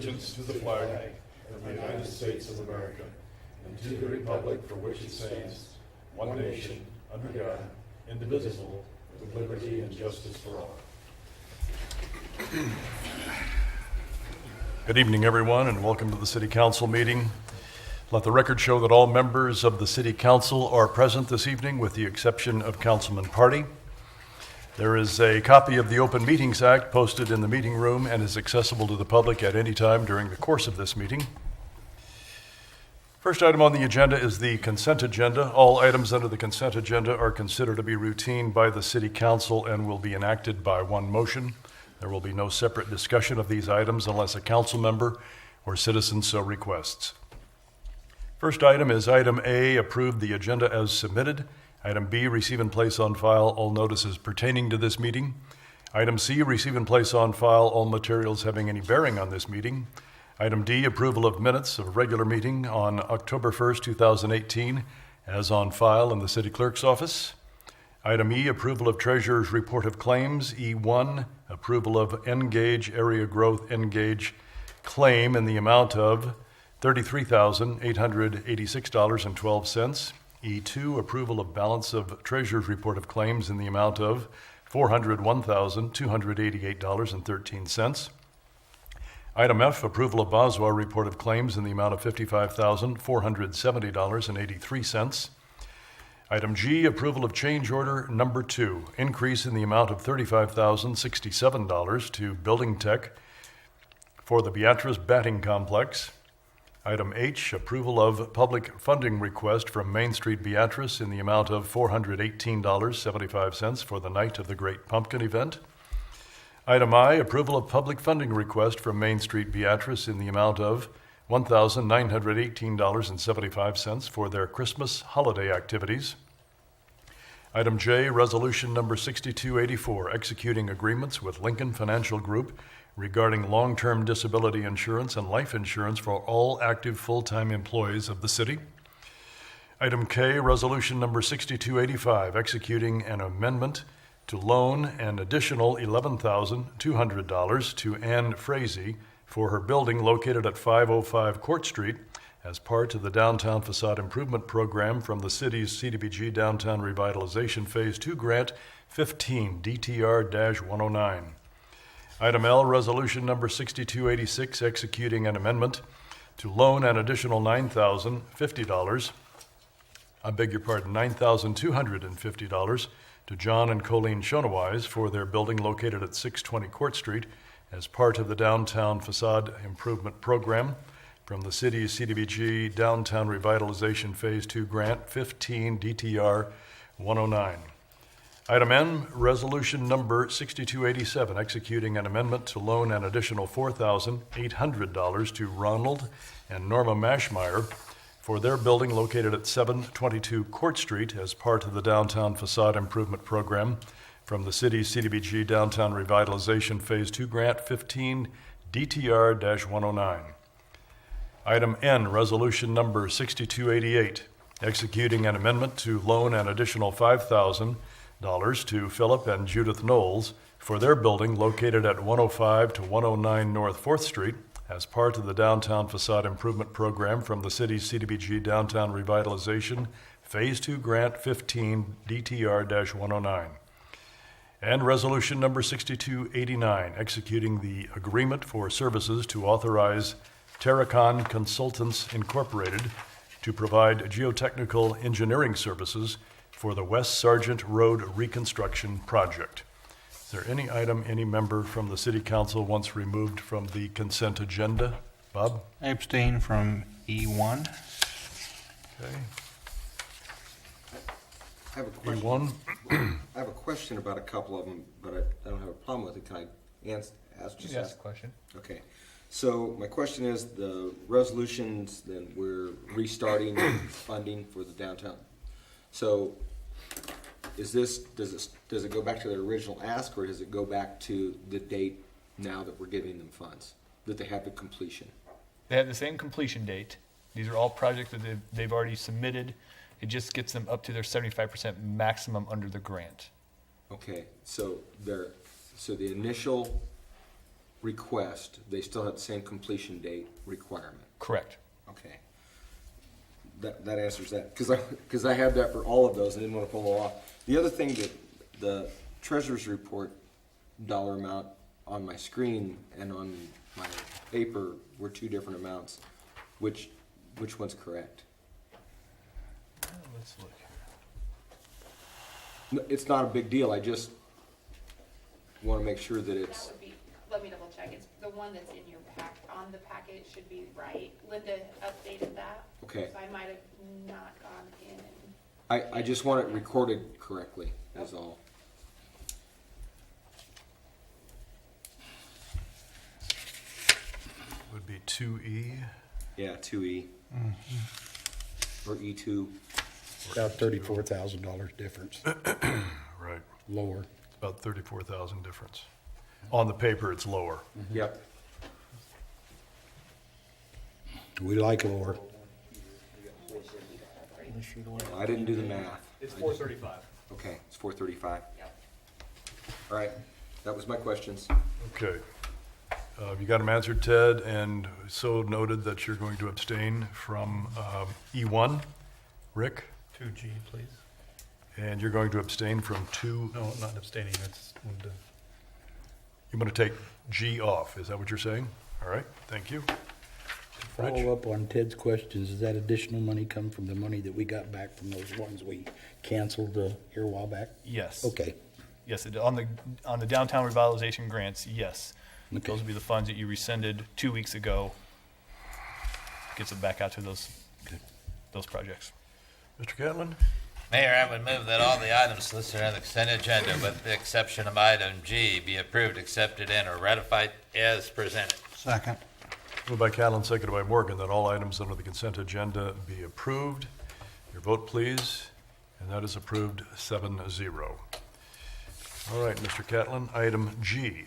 allegiance to the flag of the United States of America and to the republic for which it stands, one nation, under God, indivisible, with liberty and justice for all. Good evening, everyone, and welcome to the City Council meeting. Let the record show that all members of the City Council are present this evening, with the exception of Councilman Party. There is a copy of the Open Meetings Act posted in the meeting room and is accessible to the public at any time during the course of this meeting. First item on the agenda is the consent agenda. All items under the consent agenda are considered to be routine by the City Council and will be enacted by one motion. There will be no separate discussion of these items unless a council member or citizen so requests. First item is item A, approve the agenda as submitted. Item B, receive and place on file all notices pertaining to this meeting. Item C, receive and place on file all materials having any bearing on this meeting. Item D, approval of minutes of regular meeting on October 1st, 2018, as on file in the City Clerk's office. Item E, approval of Treasurer's Report of Claims. E1, approval of Engage Area Growth Engage claim in the amount of $33,886.12. E2, approval of balance of Treasurer's Report of Claims in the amount of $401,288.13. Item F, approval of Boswell Report of Claims in the amount of $55,470.83. Item G, approval of change order number 2, increase in the amount of $35,067 to Building Tech for the Beatrice Batting Complex. Item H, approval of public funding request from Main Street Beatrice in the amount of $418.75 for the Night of the Great Pumpkin event. Item I, approval of public funding request from Main Street Beatrice in the amount of $1,918.75 for their Christmas holiday activities. Item J, resolution number 6284, executing agreements with Lincoln Financial Group regarding long-term disability insurance and life insurance for all active full-time employees of the city. Item K, resolution number 6285, executing an amendment to loan an additional $11,200 to Ann Frazee for her building located at 505 Court Street as part of the Downtown Facade Improvement Program from the city's CDBG Downtown Revitalization Phase 2 Grant 15 DTR-109. Item L, resolution number 6286, executing an amendment to loan an additional $9,250 to John and Colleen Shonawise for their building located at 620 Court Street as part of the Downtown Facade Improvement Program from the city's CDBG Downtown Revitalization Phase 2 Grant 15 DTR 109. Item N, resolution number 6287, executing an amendment to loan an additional $4,800 to Ronald and Norma Mashmeyer for their building located at 722 Court Street as part of the Downtown Facade Improvement Program from the city's CDBG Downtown Revitalization Phase 2 Grant 15 DTR-109. Item N, resolution number 6288, executing an amendment to loan an additional $5,000 to Philip and Judith Knowles for their building located at 105 to 109 North 4th Street as part of the Downtown Facade Improvement Program from the city's CDBG Downtown Revitalization Phase 2 Grant 15 DTR-109. And resolution number 6289, executing the agreement for services to authorize Terracon Consultants Incorporated to provide geotechnical engineering services for the West Sargent Road reconstruction project. Is there any item any member from the City Council wants removed from the consent agenda? Bob? I abstain from E1. Okay. I have a question. E1? I have a question about a couple of them, but I don't have a problem with it. Can I ask? Just ask a question. Okay. So my question is the resolutions, then we're restarting funding for the downtown. So does it go back to their original ask, or does it go back to the date now that we're giving them funds, that they have the completion? They have the same completion date. These are all projects that they've already submitted. It just gets them up to their 75% maximum under the grant. Okay, so the initial request, they still have the same completion date requirement. Correct. Okay. That answers that, because I had that for all of those, I didn't want to pull it off. The other thing that the treasurer's report dollar amount on my screen and on my paper were two different amounts. Which one's correct? Let's look. It's not a big deal, I just want to make sure that That it's, would be, let me double check, it's the one that's in your on the packet should be right. Linda updated that. okay. So I might have not gone in and, I just want it recorded correctly, is all. Would be 2E. Yeah, 2E. Or E E2. About $34,000 difference, Right. lower. It's about 34,000 difference. On the paper, it's lower. Yep. We like lower. I didn't do the math. It's 435. Okay, it's 435. yep. All right, that was my questions. Okay. You got them answered, Ted, and so noted that you're going to abstain from E1. Rick? 2G, please. And you're going to abstain from 2. No, not abstaining, that's, You're going to take G off. Is that what you're saying? All right, thank you. Rich? Follow up on Ted's questions, does that additional money come from the money that we got back from those ones we canceled here a while back? Yes. Okay, Yes, on the downtown revitalization grants, yes. Okay. Those would be the funds that you rescinded 2 weeks ago. Gets it back out to those projects. Mr. Catlin? Mayor, I would move that all the items listed on the consent agenda, with the exception of item G, be approved, accepted, and or ratified as presented. second. Moved by Catlin, seconded by Morgan, that all items under the consent agenda be approved. Your vote, please. And that is approved 7-0. All right, Mr. Catlin, item G.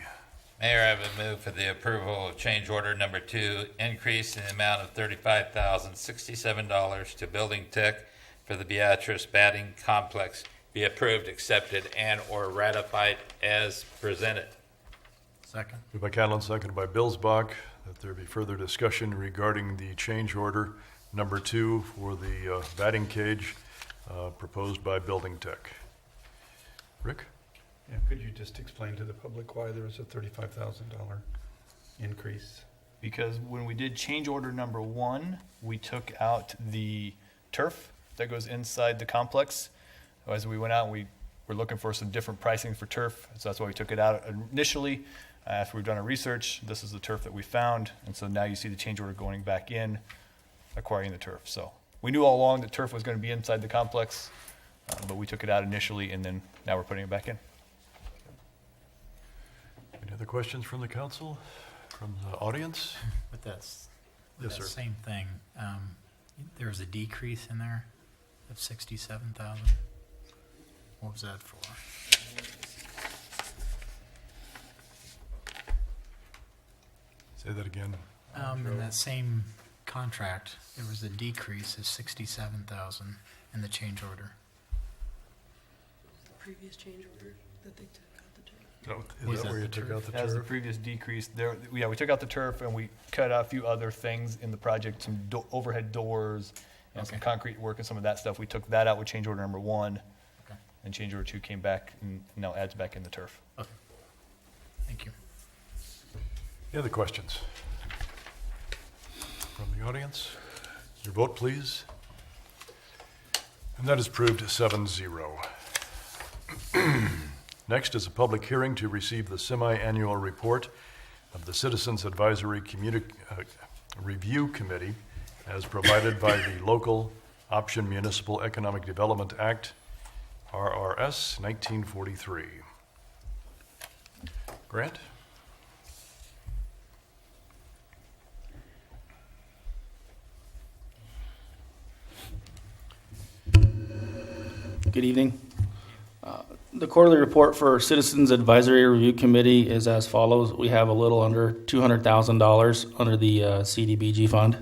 Mayor, I would move for the approval of change order number 2, increase in the amount of $35,067 to Building Tech for the Beatrice Batting Complex be approved, accepted, and or ratified as presented. Second. Moved by Catlin, seconded by Billsbach, that there be further discussion regarding the change order number 2 for the batting cage proposed by Building Tech. Rick? Yeah, could you just explain to the public why there was a $35,000 increase? Because when we did change order number 1, we took out the turf that goes inside the complex. As we went out, we were looking for some different pricing for turf, so that's why we took it out initially. After we've done our research, this is the turf that we found, and so now you see the change order going back in, acquiring the turf. So we knew all along that turf was going to be inside the complex, but we took it out initially, and then now we're putting it back in. Any other questions from the council, from the audience? With Yes, that sir. same thing, there was a decrease in there of 67,000. What was that for? Say that again. In that same contract, there was a decrease of 67,000 in the change order. Previous change order that they took out the turf. Is Was that that where you the took turf? out the That was the turf? previous decrease. There, yeah, we took out the turf and we cut out a few other things in the project, some overhead doors and some Okay. concrete work and some of that stuff. We took that out with change order number 1, Okay. and change order 2 came back and now adds back in the turf. Okay. Thank you. Any other questions from the audience? Your vote, please. And that is approved 7-0. Next is a public hearing to receive the semi-annual report of the Citizens Advisory Review Committee as provided by the Local Option Municipal Economic Development Act, RRS 1943. Grant? Good evening. The quarterly report for Citizens Advisory Review Committee is as follows. We have a little under $200,000 under the CDBG fund.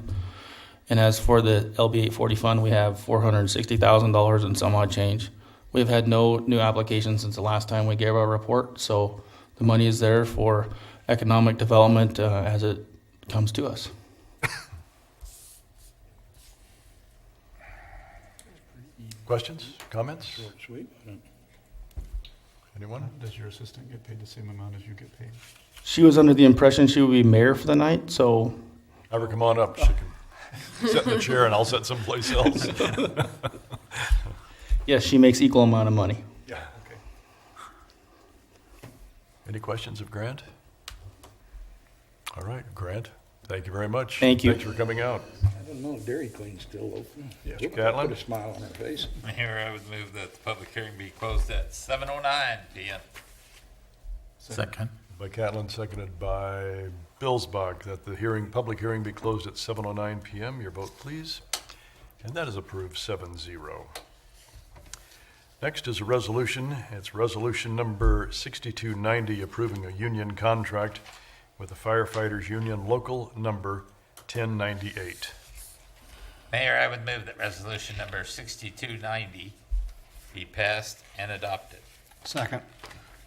And as for the LB 840 fund, we have $460,000 and some odd change. We've had no new applications since the last time we gave our report, so the money is there for economic development as it comes to us. Questions, comments? Short, sweet. Anyone? Does your assistant get paid the same amount as you get paid? She was under the impression she would be mayor for the night, so Have her come on up. She can sit in the chair and I'll sit someplace else. yes, she makes equal amount of money. Yeah, okay. Any questions of Grant? All right, Grant, thank you very much. Thank you. Thanks for coming out. I don't know, Dairy Queen's still open. Yes, Whoop, Catlin? Put a smile on her face. Mayor, I would move that the public hearing be closed at 7:09 PM. Second. By Catlin, seconded by Billsbach, that the public hearing be closed at 7:09 PM. Your vote, please. And that is approved 7-0. Next is a resolution. It's resolution number 6290, approving a union contract with the firefighters union local number 1098. Mayor, I would move that resolution number 6290 be passed and adopted. Second.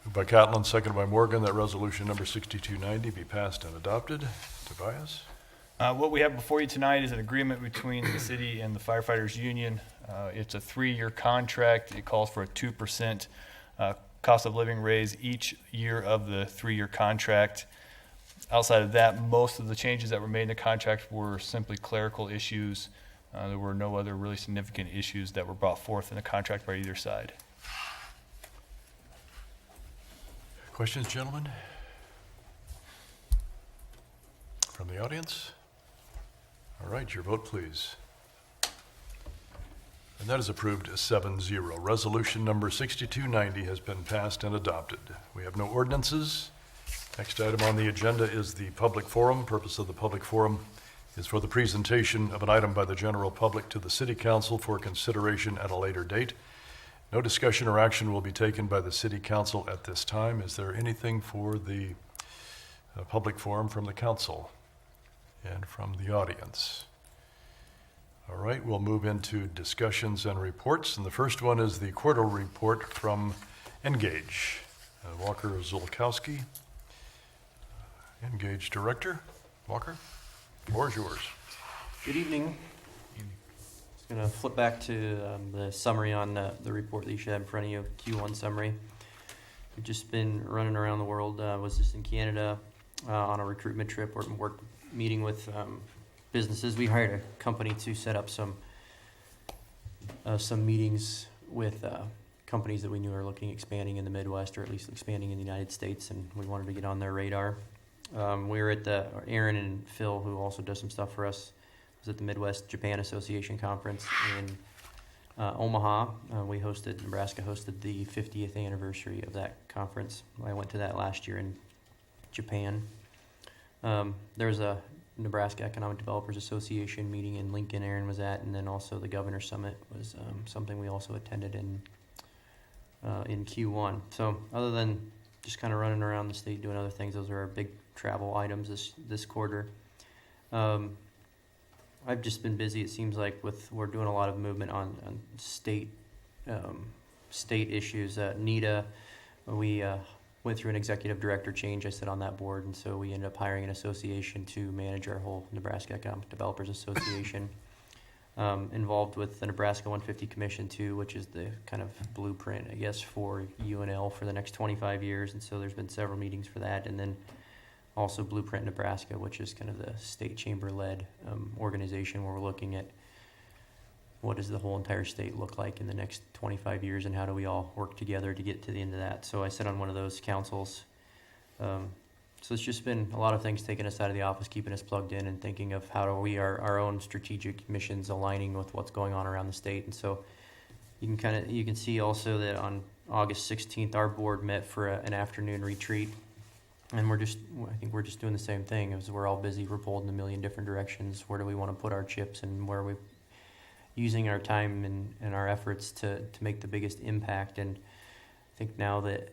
Moved by Catlin, seconded by Morgan, that resolution number 6290 be passed and adopted. Tobias? What we have before you tonight is an agreement between the city and the firefighters union. It's a 3-year contract. It calls for a 2% cost of living raise each year of the 3-year contract. Outside of that, most of the changes that were made in the contract were simply clerical issues. There were no other really significant issues that were brought forth in the contract by either side. Questions, gentlemen? From the audience? All right, your vote, please. And that is approved 7-0. Resolution number 6290 has been passed and adopted. We have no ordinances. Next item on the agenda is the public forum. Purpose of the public forum is for the presentation of an item by the general public to the city council for consideration at a later date. No discussion or action will be taken by the city council at this time. Is there anything for the public forum from the council and from the audience? All right, we'll move into discussions and reports. And the first one is the quarterly report from Engage. Walker Zulkowski, Engage Director. Walker, floor is yours. Good evening. Just going to flip back to the summary on the report that you should have in front of you, Q1 summary. We've just been running around the world. Was just in Canada on a recruitment trip, work meeting with businesses. We hired a company to set up some meetings with companies that we knew are looking expanding in the Midwest, or at least expanding in the United States, and we wanted to get on their radar. We were at Aaron and Phil, who also does some stuff for us, was at the Midwest Japan Association Conference in Omaha. Nebraska hosted the 50th anniversary of that conference. I went to that last year in Japan. There's a Nebraska Economic Developers Association meeting in Lincoln Aaron was at, and then also the Governor's Summit was something we also attended in Q1. So other than just kind of running around the state doing other things, those are our big travel items this quarter. I've just been busy, it seems like, we're doing a lot of movement on state issues. NEDA, we went through an executive director change. I sit on that board, and so we ended up hiring an association to manage our whole Nebraska Economic Developers Association. Involved with the Nebraska 150 Commission too, which is the kind of blueprint, I guess, for UNL for the next 25 years. And so there's been several meetings for that. And then also Blueprint Nebraska, which is kind of the state chamber-led organization where we're looking at what does the whole entire state look like in the next 25 years and how do we all work together to get to the end of that. So I sit on one of those councils. So it's just been a lot of things taking us out of the office, keeping us plugged in and thinking of how do we our own strategic missions aligning with what's going on around the state. And so you can see also that on August 16th, our board met for an afternoon retreat. And I think we're just doing the same thing as we're all busy. We're pulled in a million different directions. Where do we want to put our chips and where are we using our time and our efforts to make the biggest impact? And I think now that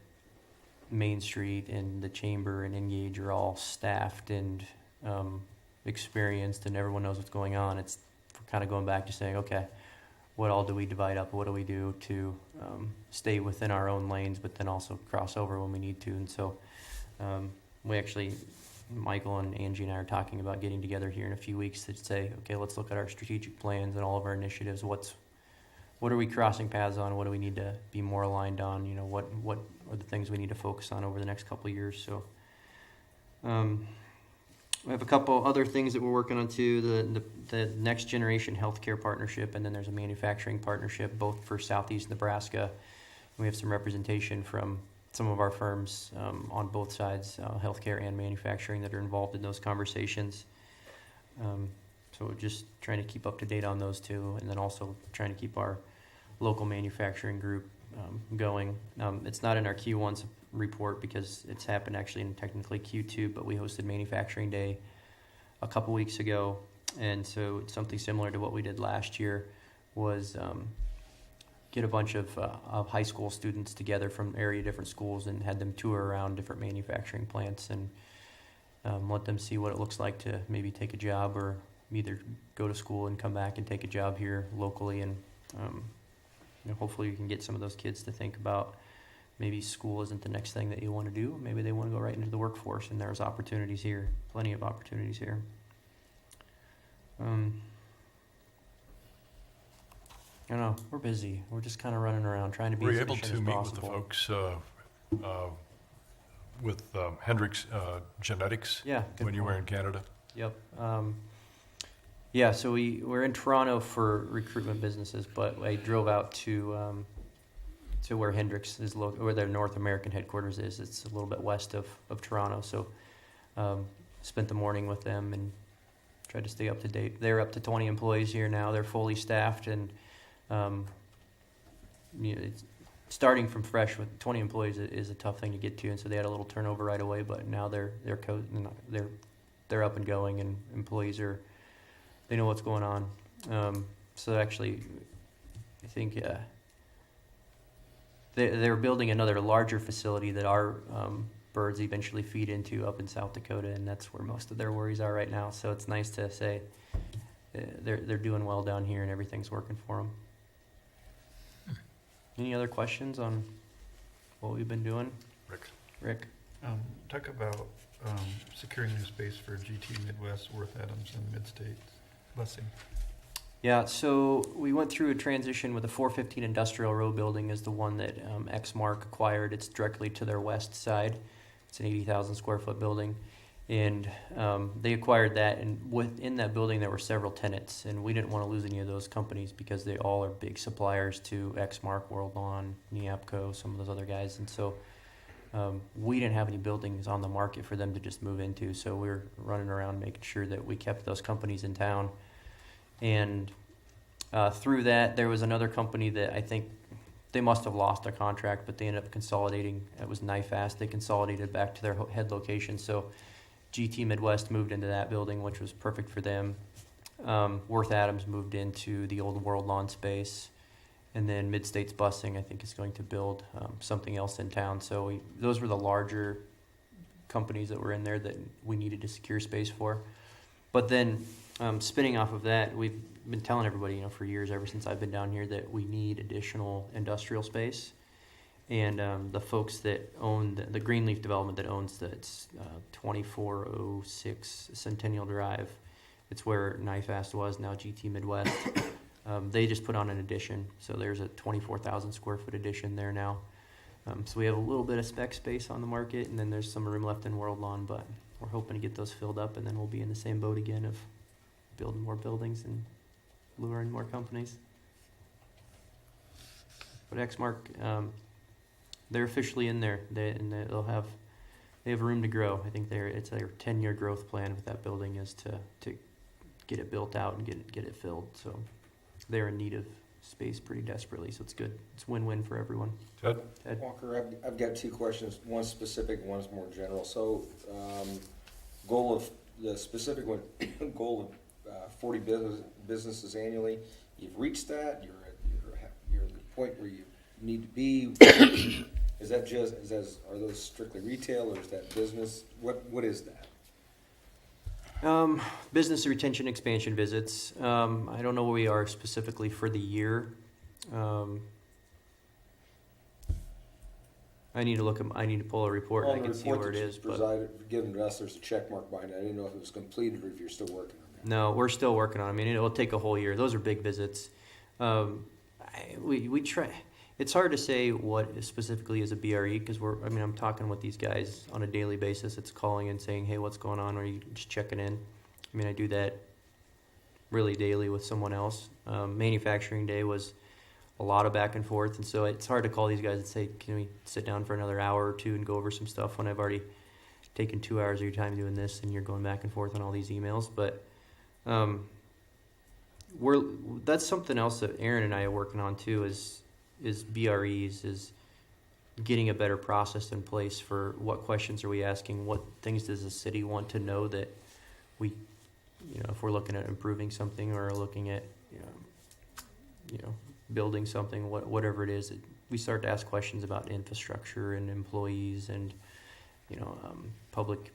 Main Street and the Chamber and Engage are all staffed and experienced and everyone knows what's going on, it's kind of going back to saying, okay, what all do we divide up? What do we do to stay within our own lanes but then also cross over when we need to? And so we actually, Michael and Angie and I are talking about getting together here in a few weeks to say, okay, let's look at our strategic plans and all of our initiatives. What are we crossing paths on? What do we need to be more aligned on? You know, what are the things we need to focus on over the next couple of years? So, we have a couple other things that we're working on too. The next generation healthcare partnership, and then there's a manufacturing partnership, both for Southeast Nebraska. We have some representation from some of our firms on both sides, healthcare and manufacturing, that are involved in those conversations. So we're just trying to keep up to date on those two, and then also trying to keep our local manufacturing group going. It's not in our Q1 report because it's happened actually in technically Q2, but we hosted Manufacturing Day a couple weeks ago, and so it's something similar to what we did last year, was get a bunch of high school students together from different schools and had them tour around different manufacturing plants and let them see what it looks like to maybe take a job or either go to school and come back and take a job here locally. And hopefully you can get some of those kids to think about maybe school isn't the next thing that you want to do. Maybe they want to go right into the workforce, and there's opportunities here, plenty of opportunities here. I don't know, we're busy. We're just kind of running around trying to be Were as you able efficient to as meet with the possible. folks with Hendrix Genetics Yeah, good when you were point. in Canada? Yep. Yeah, so we're in Toronto for recruitment businesses, but I drove out to where Hendrix is where their North American headquarters is. It's a little bit west of Toronto, so spent the morning with them and tried to stay up to date. They're up to 20 employees here now. They're fully staffed, and it's starting from fresh with 20 employees is a tough thing to get to, and so they had a little turnover right away. But now they're up and going, and employees they know what's going on. So actually, I think they're building another larger facility that our birds eventually feed into up in South Dakota, and that's where most of their worries are right now. So it's nice to say they're doing well down here and everything's working for them. Any other questions on what we've been doing? Rick? Talk about securing new space for GT Midwest, Worth Adams, and Mid-States busing. Yeah, so we went through a transition with the 415 Industrial Row building is the one that Exmark acquired. It's directly to their west side. It's an 80,000 square foot building. And they acquired that, and within that building there were several tenants, and we didn't want to lose any of those companies because they all are big suppliers to Exmark, World Lawn, Neapco, some of those other guys. And so we didn't have any buildings on the market for them to just move into, so we were running around making sure that we kept those companies in town. And through that, there was another company that I think they must have lost their contract, but they ended up consolidating. It was NIFAS. They consolidated back to their head location. So GT Midwest moved into that building, which was perfect for them. Worth Adams moved into the old World Lawn space. And then Mid-States Busing, I think, is going to build something else in town. So those were the larger companies that were in there that we needed to secure space for. But then spinning off of that, we've been telling everybody, for years, ever since I've been down here, that we need additional industrial space. And the folks that own the Greenleaf development that owns that's 2406 Centennial Drive, it's where NIFAS was, now GT Midwest. They just put on an addition, so there's a 24,000 square foot addition there now. So we have a little bit of spec space on the market, and then there's some room left in World Lawn, but we're hoping to get those filled up, and then we'll be in the same boat again of building more buildings and luring more companies. But Exmark, they're officially in there. They have room to grow. I think it's their 10-year growth plan with that building is to get it built out and get it filled. So they're in need of space pretty desperately. So it's good. It's win-win for everyone. Ted? Walker, I've got two questions. One specific, one is more general. So, the specific one, goal of 40 businesses annually. You've reached that. You're at the point where you need to be. Is that are those strictly retail, or is that business? What is that? Business retention expansion visits. I don't know where we are specifically for the year. I need to pull a report and I can see where it is, but Given to us, there's a check mark behind it. I didn't know if it was completed or if you're still working on that. no, we're still working on it. I mean, it'll take a whole year. Those are big visits. We try. It's hard to say what specifically is a BRE because I'm talking with these guys on a daily basis. It's calling and saying, hey, what's going on? Or you just checking in. I mean, I do that really daily with someone else. Manufacturing day was a lot of back and forth, and so it's hard to call these guys and say, can we sit down for another hour or two and go over some stuff when I've already taken 2 hours of your time doing this and you're going back and forth on all these emails. But that's something else that Aaron and I are working on too is BREs, is getting a better process in place for what questions are we asking, what things does the city want to know that we, if we're looking at improving something or looking at, building something, whatever it is, we start to ask questions about infrastructure and employees and, public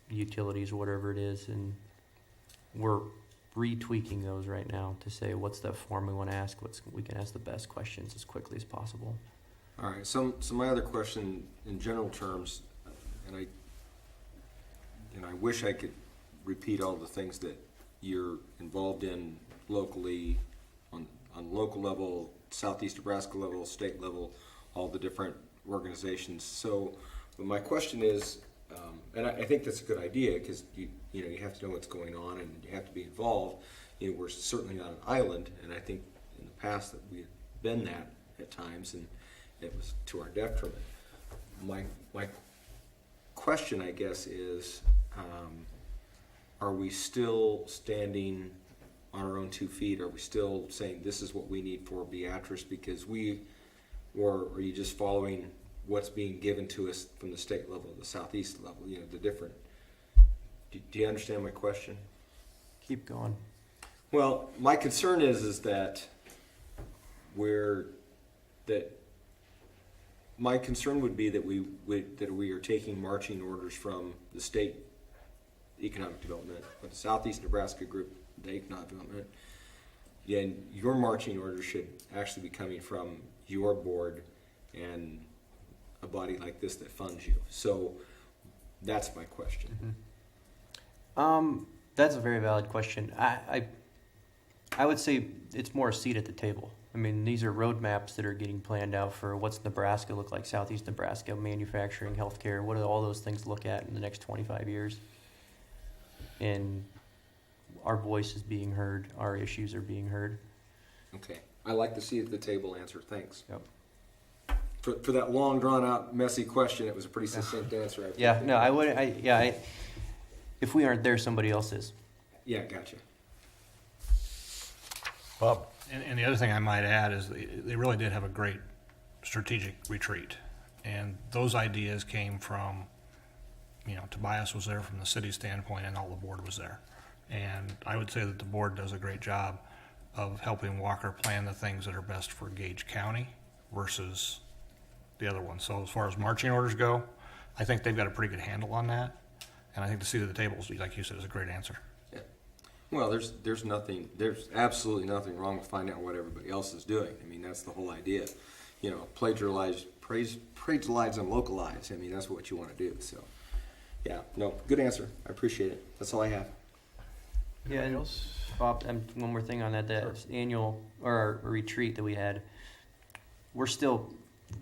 utilities, whatever it is, and we're retweaking those right now to say what's the form we want to ask, we can ask the best questions as quickly as possible. All right, so my other question in general terms, and I wish I could repeat all the things that you're involved in locally, on local level, Southeast Nebraska level, state level, all the different organizations. So, but my question is, and I think that's a good idea because you have to know what's going on and you have to be involved. We're certainly not an island, and I think in the past that we've been that at times, and it was to our detriment. My question, I guess, is, are we still standing on our own 2 feet? Are we still saying this is what we need for Beatrice because or are you just following what's being given to us from the state level, the southeast level, the different, do you understand my question? Keep going. Well, my concern is that my concern would be that we are taking marching orders from the state economic development, but the Southeast Nebraska group, the economic development, and your marching orders should actually be coming from your board and a body like this that funds you. So that's my question. Mm-hmm. That's a very valid question. I would say it's more a seat at the table. I mean, these are roadmaps that are getting planned out for what's Nebraska look like, Southeast Nebraska, manufacturing, healthcare. What do all those things look at in the next 25 years? And our voice is being heard. Our issues are being heard. Okay. I like the seat at the table answer. Thanks. Yep. For that long, drawn-out, messy question, it was a pretty succinct answer. If we aren't there, somebody else is. Yeah, gotcha. Bob? And the other thing I might add is they really did have a great strategic retreat. And those ideas came from, Tobias was there from the city standpoint and all the board was there. And I would say that the board does a great job of helping Walker plan the things that are best for Gage County versus the other one. So as far as marching orders go, I think they've got a pretty good handle on that. And I think the seat at the table, like you said, is a great answer. Yeah. Well, there's absolutely nothing wrong with finding out what everybody else is doing. I mean, that's the whole idea. Plagiarize and localize. I mean, that's what you want to do. So, yeah, no, good answer. I appreciate it. That's all I have. Anybody else? Bob, one more thing on that annual or our retreat that we had. We're still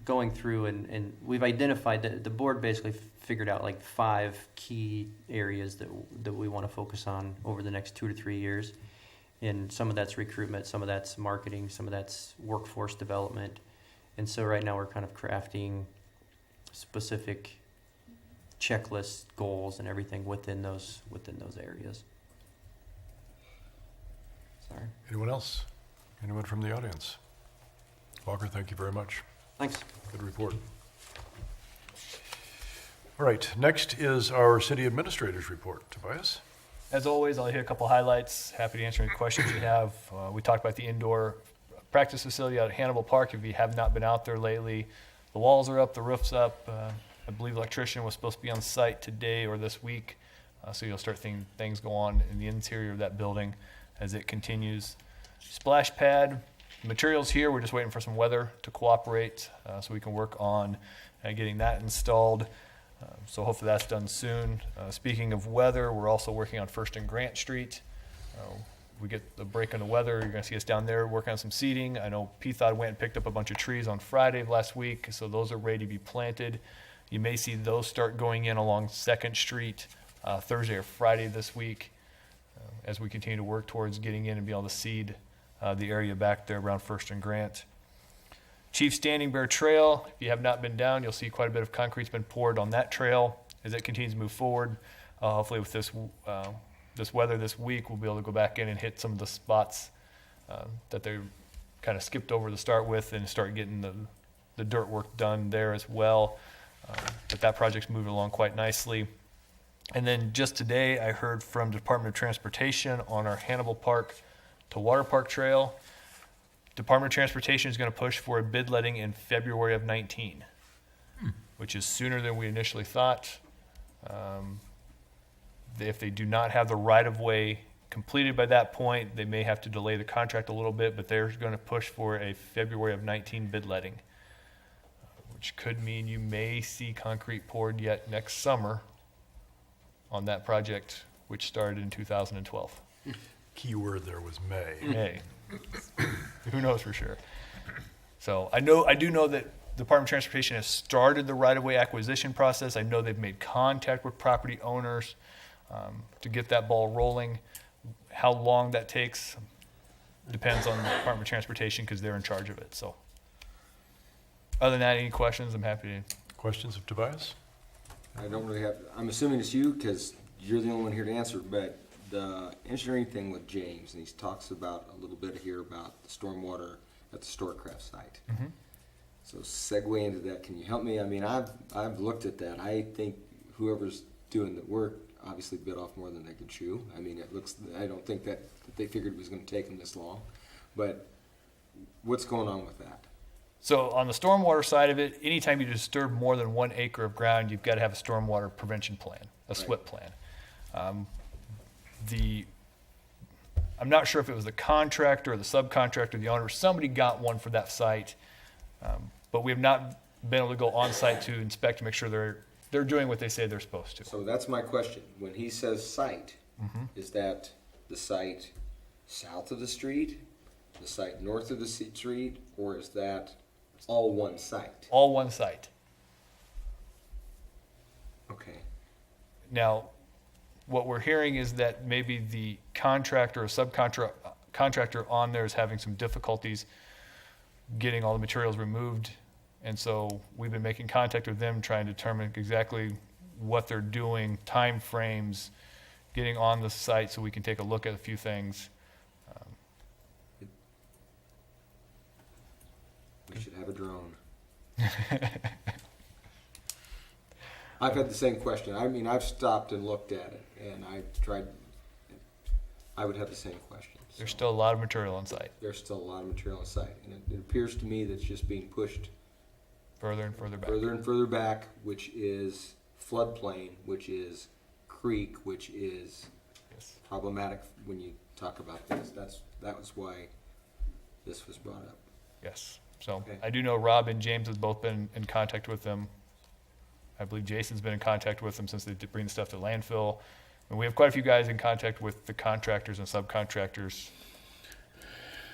going through and we've identified that the board basically figured out like 5 key areas that we want to focus on over the next 2 to 3 years. And some of that's recruitment, some of that's marketing, some of that's workforce development. And so right now we're kind of crafting specific checklist goals and everything within those areas. Sorry. Anyone else? Anyone from the audience? Walker, thank you very much. Thanks. Good report. All right, next is our city administrator's report. Tobias? As always, I'll hit a couple highlights. Happy to answer any questions you have. We talked about the indoor practice facility out at Hannibal Park. If you have not been out there lately, the walls are up, the roof's up. I believe the electrician was supposed to be on site today or this week, so you'll start seeing things go on in the interior of that building as it continues. Splash pad, materials here. We're just waiting for some weather to cooperate so we can work on getting that installed. So hopefully that's done soon. Speaking of weather, we're also working on First and Grant Street. We get the break in the weather, you're going to see us down there working on some seeding. I know PTHOD went and picked up a bunch of trees on Friday of last week, so those are ready to be planted. You may see those start going in along 2nd Street Thursday or Friday this week as we continue to work towards getting in and be able to seed the area back there around First and Grant. Chief Standing Bear Trail, if you have not been down, you'll see quite a bit of concrete's been poured on that trail as it continues to move forward. Hopefully with this weather this week, we'll be able to go back in and hit some of the spots that they kind of skipped over to start with and start getting the dirt work done there as well. But that project's moving along quite nicely. And then just today, I heard from Department of Transportation on our Hannibal Park to Water Park Trail. Department of Transportation is going to push for a bid letting in February of 19, which is sooner than we initially thought. If they do not have the right-of-way completed by that point, they may have to delay the contract a little bit, but they're going to push for a February of 19 bid letting, which could mean you may see concrete poured yet next summer on that project, which started in 2012. Key word there was May. May. Who knows for sure? So I do know that the Department of Transportation has started the right-of-way acquisition process. I know they've made contact with property owners to get that ball rolling. How long that takes depends on the Department of Transportation because they're in charge of it. So other than that, any questions? I'm happy to. Questions of Tobias? I don't really have, I'm assuming it's you, because you're the only one here to answer, but the engineering thing with James, and he talks about a little bit here about the stormwater at the Storecraft site. Mm-hmm. So segue into that, can you help me? I mean, I've looked at that. I think whoever's doing the work obviously bit off more than they could chew. I mean, I don't think that they figured it was gonna take them this long, but what's going on with that? So on the stormwater side of it, anytime you disturb more than 1 acre of ground, you've got to have a stormwater prevention plan, a SWIP plan. I'm not sure if it was the contractor or the subcontractor, the owner, somebody got one for that site, but we have not been able to go on site to inspect to make sure they're doing what they say they're supposed to. So that's my question. When he says site, is that the site south of the street, the site north of the street, or is that all one site? All one site. Okay. Now, what we're hearing is that maybe the contractor or subcontractor on there is having some difficulties getting all the materials removed. And so we've been making contact with them, trying to determine exactly what they're doing, time frames, getting on the site so we can take a look at a few things. We should have a drone. I've had the same question. I mean, I've stopped and looked at it, and I've tried. I would have the same question. There's still a lot of material on site. There's still a lot of material on site, and it appears to me that it's just being pushed Further and further back. further and further back, which is floodplain, which is creek, which is Yes. problematic when you talk about this. That was why this was brought up. Yes. So Okay. I do know Rob and James have both been in contact with them. I believe Jason's been in contact with them since they did bring the stuff to landfill. And we have quite a few guys in contact with the contractors and subcontractors,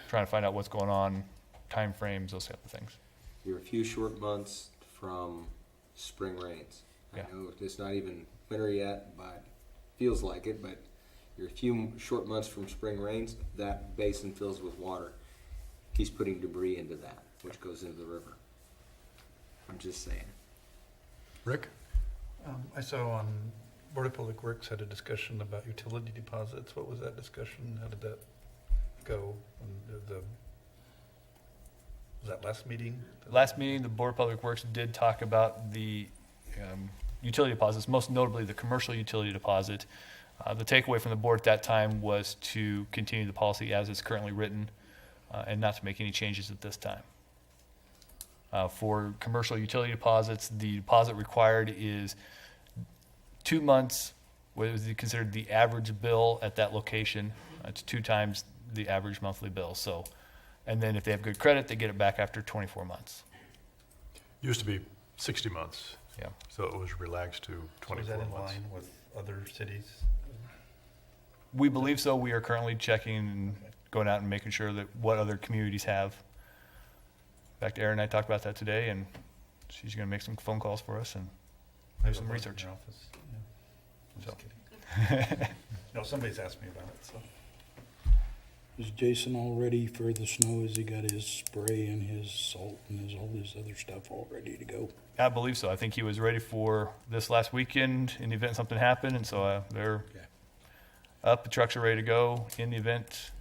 trying to find out what's going on, time frames, those type of things. You're a few short months from spring rains. Yeah. I know it's not even winter yet, but feels like it, but you're a few short months from spring rains, that basin fills with water. He's putting debris into that, which goes into the river. I'm just saying. Rick? I saw on Board of Public Works had a discussion about utility deposits. What was that discussion? How did that go? Was that last meeting? Last meeting, the Board of Public Works did talk about the utility deposits, most notably the commercial utility deposit. The takeaway from the board at that time was to continue the policy as it's currently written and not to make any changes at this time. For commercial utility deposits, the deposit required is 2 months, what is considered the average bill at that location. It's 2 times the average monthly bill. So And then if they have good credit, they get it back after 24 months. Used to be 60 months, Yeah. so it was relaxed to So is 24 that in months. line with other cities? We believe so. We are currently checking and going out and making sure that what other communities have. In fact, Erin and I talked about that today, and she's going to make some phone calls for us and I do have some a board in research. your office. Yeah. I'm So. just kidding. No, somebody's asked me about it, so. Is Jason all ready for the snow? Has he got his spray and his salt and all his other stuff all ready to go? I believe so. I think he was ready for this last weekend in the event something happened, and so they're up. The trucks are ready to go in the event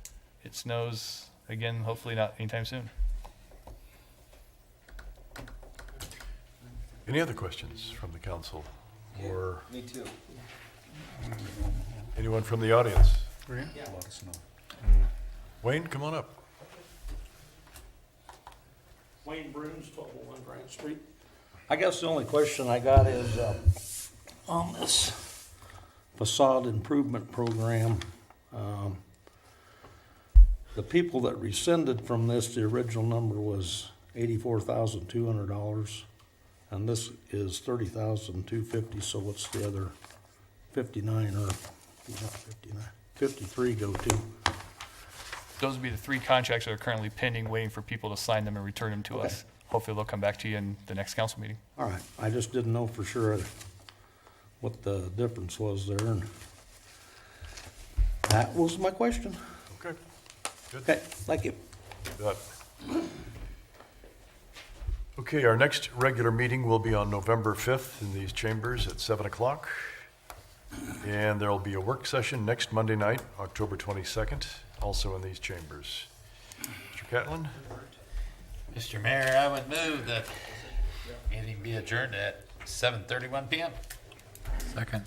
it snows again. Hopefully not anytime soon. Any other questions from the council or Me too. anyone from the audience? A lot of snow. Wayne, come on up. Wayne Bruns, 1201 Grant Street. I guess the only question I got is, on this facade improvement program, the people that rescinded from this, the original number was $84,200, and this is $30,250, so what's the other 59 or, not 59, 53 go to? Those would be the 3 contracts that are currently pending, waiting for people to sign them and return them to us. Hopefully they'll come back to you in the next council meeting. All right, I just didn't know for sure what the difference was there, and that was my question. Okay, good. Okay, thank you. Got it. Okay, our next regular meeting will be on November 5th in these chambers at 7 o'clock. And there will be a work session next Monday night, October 22nd, also in these chambers. Mr. Catlin? Mr. Mayor, I would move that meeting be adjourned at 7:31 PM. Second.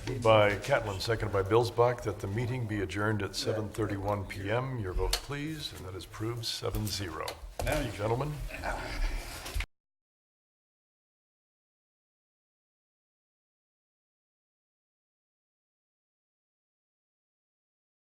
Moved by Catlin, seconded by Billsbach, that the meeting be adjourned at 7:31 PM. Your vote, please, and that is approved 7-0. Now, you gentlemen.